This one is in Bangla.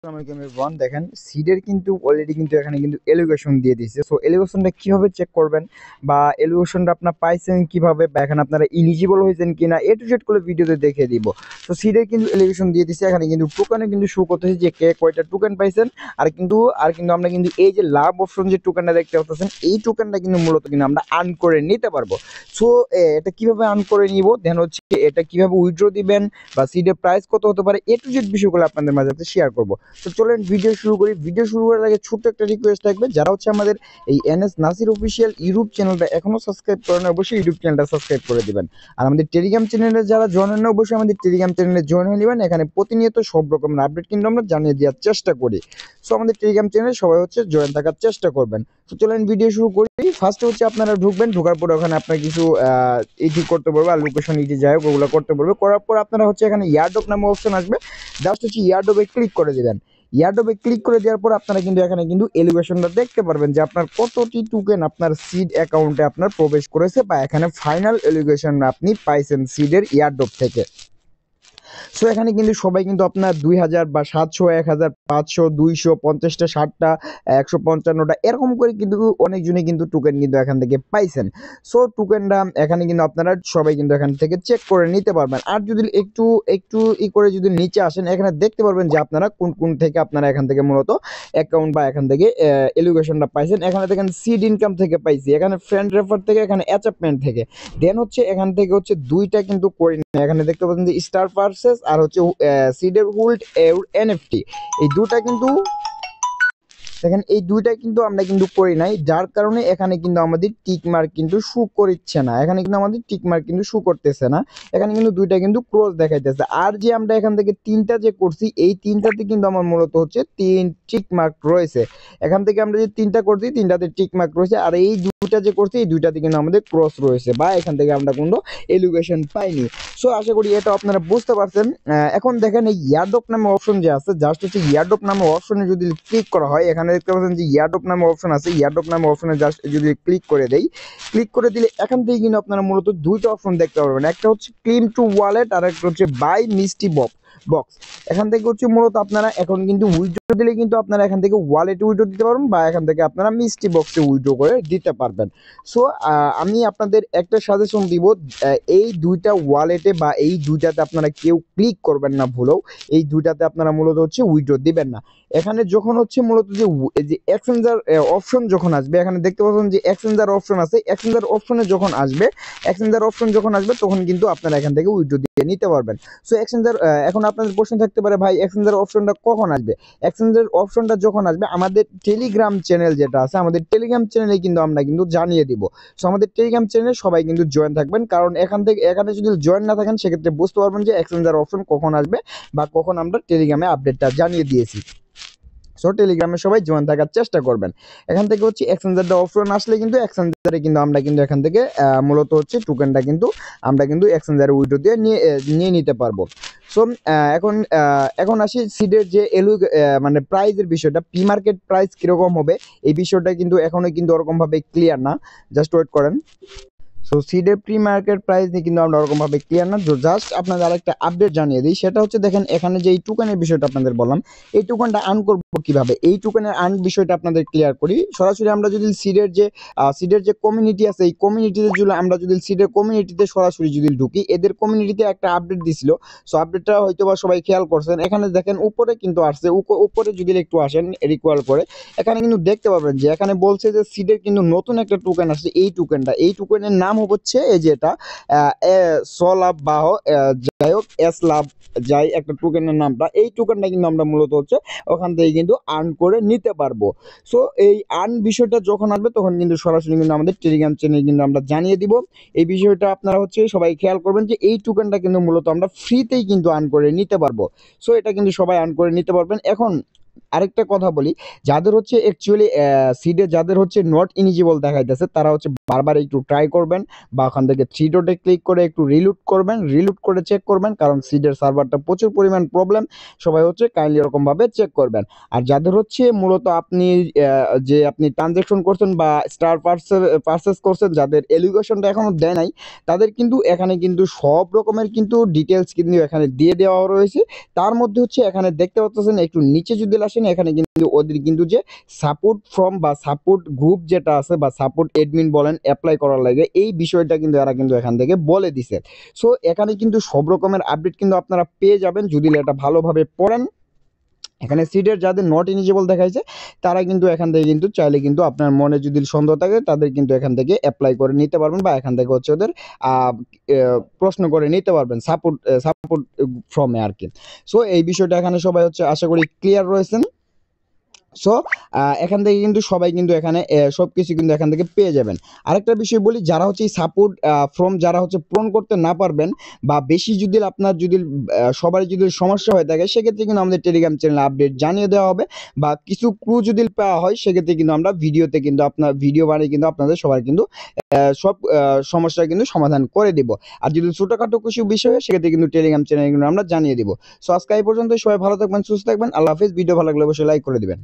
আসসালামু আলাইকুম এভরিওয়ান। দেখেন সিডের কিন্তু অলরেডি কিন্তু এখানে কিন্তু এলিগেশন দিয়ে দিয়েছে। সো এলিগেশনটা কিভাবে চেক করবেন বা এলিগেশনটা আপনার পাইছেন কিভাবে বা এখানে আপনারা এলিজিবল হয়েছেন কিনা এ টু জেড করে ভিডিওতে দেখিয়ে দিব। তো সিডের কিন্তু এলিগেশন দিয়ে দিয়েছে, এখানে কিন্তু টোকেনে কিন্তু শো করতেছে যে কে কয়টা টোকেন পাইছেন। আর কিন্তু আমরা কিন্তু এই যে লাভ অপশন যে টোকেনটা দেখতে পাচ্ছেন এই টোকেনটা কিন্তু মূলত কিন্তু আমরা আর্ন করে নিতে পারবো। সো এটা কিভাবে আর্ন করে নিব, দেন হচ্ছে এটা কিভাবে উইথড্র দিবেন বা সিডের প্রাইস কত হতে পারে এ টু জেড বিষয়গুলো আপনাদের মাঝে শেয়ার করব। তো চলেন ভিডিও শুরু করি। ভিডিও শুরু করার আগে ছোট্ট একটা রিকোয়েস্ট থাকবে, যারা হচ্ছে আমাদের এই এনএস নাসির অফিসিয়াল ইউটিউব চ্যানেলটা এখনো সাবস্ক্রাইব করেন অবশ্যই ইউটিউব চ্যানেলটা সাবস্ক্রাইব করে দিবেন। আর আমাদের টেলিগ্রাম চ্যানেলে যারা জয়েন হন অবশ্যই আমাদের টেলিগ্রাম চ্যানেলে জয়েন হয়ে নেবেন। এখানে প্রতিনিয়ত সব রকমের আপডেট কিন্তু আমরা জানিয়ে দেওয়ার চেষ্টা করি। সো আমাদের টেলিগ্রাম চ্যানেলে সবাই হচ্ছে জয়েন থাকার চেষ্টা করবেন। তো চলেন ভিডিও শুরু করি। ফার্স্টে হচ্ছে আপনারা ঢুকবেন, ঢোকার পরে ওখানে আপনার কিছু এটি করতে বলবে আর লোকেশন ইটি যাই হোক ওগুলো করতে বলবে। করার পর আপনারা হচ্ছে এখানে ইয়ারড্রপ নামে অপশন আসবে, জাস্ট হচ্ছে ইয়ারড্রপে ক্লিক করে দেবেন। ইয়ারড্রপে ক্লিক করে দেওয়ার পর আপনারা কিন্তু এখানে কিন্তু এলিভেশনটা দেখতে পারবেন যে আপনার কতটি টোকেন আপনার সিড অ্যাকাউন্টে আপনার প্রবেশ করেছে বা এখানে ফাইনাল এলিভেশন আপনি পাইছেন সিডের ইয়ারড্রপ থেকে। সো এখানে কিন্তু সবাই কিন্তু আপনার 2000 বা 700 1000 500 200 50টা 60টা 155টা এরকম করে কিন্তু অনেকজনই কিন্তু টোকেন কিন্তু এখান থেকে পাইছেন। সো টোকেনটা এখানে কিন্তু আপনারা সবাই কিন্তু এখান থেকে চেক করে নিতে পারবেন। আর যদি একটু একটু করে যদি নিচে আসেন এখানে দেখতে পারবেন যে আপনারা কোন কোন থেকে আপনারা এখান থেকে মূলত অ্যাকাউন্ট বা এখান থেকে এলিগেশনটা পাইছেন। এখানে দেখেন সিড ইনকাম থেকে পাইছি, এখানে ফ্রেন্ড রেফার থেকে, এখানে অ্যাচাপমেন্ট থেকে। দেন হচ্ছে এখান থেকে হচ্ছে দুইটা কিন্তু করি না, এখানে দেখতে পাচ্ছেন যে স্টার পার্সেস আর হচ্ছে সিডের হোল্ড এনএফটি এই দুটা কিন্তু দেখেন এই দুইটা কিন্তু আমরা কিন্তু করি নাই, যার কারণে এখানে কিন্তু আমাদের টিক মার্ক কিন্তু শু করছে না, এখানে কিন্তু আমাদের টিক মার্ক কিন্তু শু করতেছে না। এখানে কিন্তু দুইটা কিন্তু ক্রস দেখাইতেছে। আর যে আমরা এখান থেকে তিনটা যে করছি এই তিনটাতে কিন্তু আমার মূলত হচ্ছে তিন টিক মার্ক রয়েছে। এখান থেকে আমরা যে তিনটা করছি তিনটাতে টিক মার্ক রয়েছে, আর এই দুইটা যে করছি এই দুইটাতে কিন্তু আমাদের ক্রস রয়েছে বা এখান থেকে আমরা কোনো এলিগেশন পাইনি। সো আশা করি এটা আপনারা বুঝতে পারছেন। এখন দেখেন এই ইয়ারড্রপ নামে অপশন যে আছে, জাস্ট হচ্ছে ইয়ারড্রপ নামে অপশনে যদি ক্লিক করা হয় এখানে দেখতে পাচ্ছেন যে ইয়ারড্রপ নামে অপশন আছে, ইয়ারড্রপ নামে অপশনে জাস্ট যদি ক্লিক করে দেই, ক্লিক করে দিলে এখান থেকে কিন্তু আপনারা মূলত দুইটা অপশন দেখতে পারবেন। একটা হচ্ছে ক্লেম টু ওয়ালেট আর একটা হচ্ছে বাই মিস্টি বক্স। এখান থেকে হচ্ছে মূলত আপনারা এখন কিন্তু উইথড্র দিলে কিন্তু আপনারা এখান থেকে ওয়ালেটে উইথড্র দিতে পারবেন বা এখান থেকে আপনারা মিস্টি বক্সে উইথড্র করে দিতে পারবেন। সো আমি আপনাদের একটা সাজেশন দিব, এই দুইটা ওয়ালেটে বা এই দুইটাতে আপনারা কেউ ক্লিক করবেন না ভুলেও, এই দুইটাতে আপনারা মূলত হচ্ছে উইথড্র দিবেন না। এখানে যখন হচ্ছে মূলত যে এক্সচেঞ্জার অপশন যখন আসবে, এখানে দেখতে পাচ্ছেন যে এক্সচেঞ্জার অপশন আছে, এক্সচেঞ্জার অপশনে যখন আসবে, এক্সচেঞ্জার অপশন যখন আসবে তখন কিন্তু আপনারা এখান থেকে উইথড্র দিয়ে নিতে পারবেন। সো এক্সচেঞ্জার এখন আপনাদের প্রশ্ন থাকতে পারে ভাই এক্সচেঞ্জার অপশনটা কখন আসবে? এক্সচেঞ্জার অপশনটা যখন আসবে আমাদের টেলিগ্রাম চ্যানেল যেটা আছে, আমাদের টেলিগ্রাম চ্যানেলে কিন্তু আমরা কিন্তু জানিয়ে দিব। সো আমাদের টেলিগ্রাম চ্যানেলে সবাই কিন্তু জয়েন থাকবেন, কারণ এখানে যদি জয়েন না থাকেন সেক্ষেত্রে বুঝতে পারবেন যে এক্সচেঞ্জার অপশন কখন আসবে বা কখন আমরা টেলিগ্রামে আপডেটটা জানিয়ে দিয়েছি। সো টেলিগ্রামে সবাই জয়েন থাকার চেষ্টা করবেন। এখান থেকে হচ্ছে এক্সচেঞ্জারটা অপশন আসলে কিন্তু এক্সচেঞ্জারে কিন্তু আমরা কিন্তু এখান থেকে মূলত হচ্ছে টোকেনটা কিন্তু আমরা কিন্তু এক্সচেঞ্জারে উইথড্র দিয়ে নিয়ে নিতে পারবো। সো এখন আসি সিডের যে মানে প্রাইজের বিষয়টা, প্রি মার্কেট প্রাইস কীরকম হবে এই বিষয়টা কিন্তু এখনও কিন্তু ওরকমভাবে ক্লিয়ার না, জাস্ট ওয়েট করেন। সো সিডের প্রি মার্কেট প্রাইস নিয়ে কিন্তু আমরা ওরকমভাবে ক্লিয়ার না। জাস্ট আপনাদের আরেকটা আপডেট জানিয়ে দিই, সেটা হচ্ছে দেখেন এখানে যে এই টোকেনের বিষয়টা আপনাদের বললাম, এই টোকেনটা আর্ন করবো কিভাবে, এই টোকেনের আর্ন বিষয়টা আপনাদের ক্লিয়ার করি। সরাসরি আমরা যদি সিডের যে কমিউনিটি আছে এই কমিউনিটিতে যদি আমরা যদি সিডের কমিউনিটিতে সরাসরি যদি ঢুকি, এদের কমিউনিটিতে একটা আপডেট দিছিল। সো আপডেটটা হয়তো বা সবাই খেয়াল করছেন, এখানে দেখেন উপরে কিন্তু আসছে, উপরে যদি একটু আসেন রিকোয়াল করে এখানে কিন্তু দেখতে পাবেন যে এখানে বলছে যে সিডের কিন্তু নতুন একটা টোকেন আসছে। এই টোকেনের নাম হচ্ছে এই যে এটা সলাভ বা যাই হোক এস লাভ যাই একটা টোকেনের নামটা, এই টোকেনটা কিন্তু আমরা মূলত হচ্ছে ওখান থেকে কিন্তু আর্ন করে নিতে পারবো। সো এই আর্ন বিষয়টা যখন আসবে তখন কিন্তু সরাসরি কিন্তু আমাদের টেলিগ্রাম চ্যানেল কিন্তু আমরা জানিয়ে দিব। এই বিষয়টা আপনারা হচ্ছে সবাই খেয়াল করবেন যে এই টোকেনটা কিন্তু মূলত আমরা ফ্রিতেই কিন্তু আর্ন করে নিতে পারবো। সো এটা কিন্তু সবাই আর্ন করে নিতে পারবেন। এখন আরেকটা কথা বলি, যাদের হচ্ছে অ্যাকচুয়ালি সিডে যাদের হচ্ছে নট ইলিজিবল দেখাইতেছে তারা হচ্ছে বারবার একটু ট্রাই করবেন বা ওখান থেকে থ্রি ডটে ক্লিক করে একটু রিলুট করবেন, রিলুট করে চেক করবেন, কারণ সিডের সার্ভারটা প্রচুর পরিমাণ প্রবলেম। সবাই হচ্ছে কাইন্ডলি এরকমভাবে চেক করবেন। আর যাদের হচ্ছে মূলত আপনি যে আপনি ট্রানজ্যাকশন করছেন বা স্টার পারচেস করছেন, যাদের এলিগেশনটা এখনো দেয় নাই, তাদের কিন্তু এখানে কিন্তু সব রকমের কিন্তু ডিটেলস কিন্তু এখানে দিয়ে দেওয়া রয়েছে। তার মধ্যে হচ্ছে এখানে দেখতে পাচ্ছেন একটু নিচে যদি আসেন, এখানে কিন্তু ওদের কিন্তু যে সাপোর্ট ফর্ম বা সাপোর্ট গ্রুপ যেটা আছে বা সাপোর্ট এডমিন বলেন অ্যাপ্লাই করার লাগে, এই বিষয়টা কিন্তু এরা কিন্তু এখান থেকে বলে দিছে। সো এখানে কিন্তু সব রকমের আপডেট কিন্তু আপনারা পেয়ে যাবেন যদি এটা ভালোভাবে পড়েন। এখানে সিডের যাদের নট ইলিজিবল দেখাইছে তারা কিন্তু এখান থেকে কিন্তু চাইলে কিন্তু আপনার মনে যদি সন্দেহ থাকে তাদের কিন্তু এখান থেকে অ্যাপ্লাই করে নিতে পারবেন বা এখান থেকে হচ্ছে ওদের প্রশ্ন করে নিতে পারবেন সাপোর্ট ফর্মে আর কি। সো এই বিষয়টা এখানে সবাই হচ্ছে আশা করি ক্লিয়ার রয়েছেন। সো এখান থেকে কিন্তু সবাই কিন্তু এখানে সব কিছু কিন্তু এখান থেকে পেয়ে যাবেন। আরেকটা বিষয় বলি, যারা হচ্ছে এই সাপোর্ট ফর্ম যারা হচ্ছে পূরণ করতে না পারবেন বা বেশি যদি আপনার যদি সবারই যদি সমস্যা হয়ে থাকে, সেক্ষেত্রে কিন্তু আমাদের টেলিগ্রাম চ্যানেলে আপডেট জানিয়ে দেওয়া হবে বা কিছু ক্লু যদি পাওয়া হয় সেক্ষেত্রে কিন্তু আমরা ভিডিওতে কিন্তু আপনার ভিডিও বানিয়ে কিন্তু আপনাদের সবার কিন্তু সব সমস্যা কিন্তু সমাধান করে দিব। আর যদি ছোটোখাটো কিছু বিষয় হয় সেক্ষেত্রে কিন্তু টেলিগ্রাম চ্যানেলে কিন্তু আমরা জানিয়ে দিব। সো আজকে এই পর্যন্ত, সবাই ভালো থাকবেন, সুস্থ থাকবেন, আল্লাহ হাফিজ। ভিডিও ভালো লাগলে অবশ্যই লাইক করে দিবেন।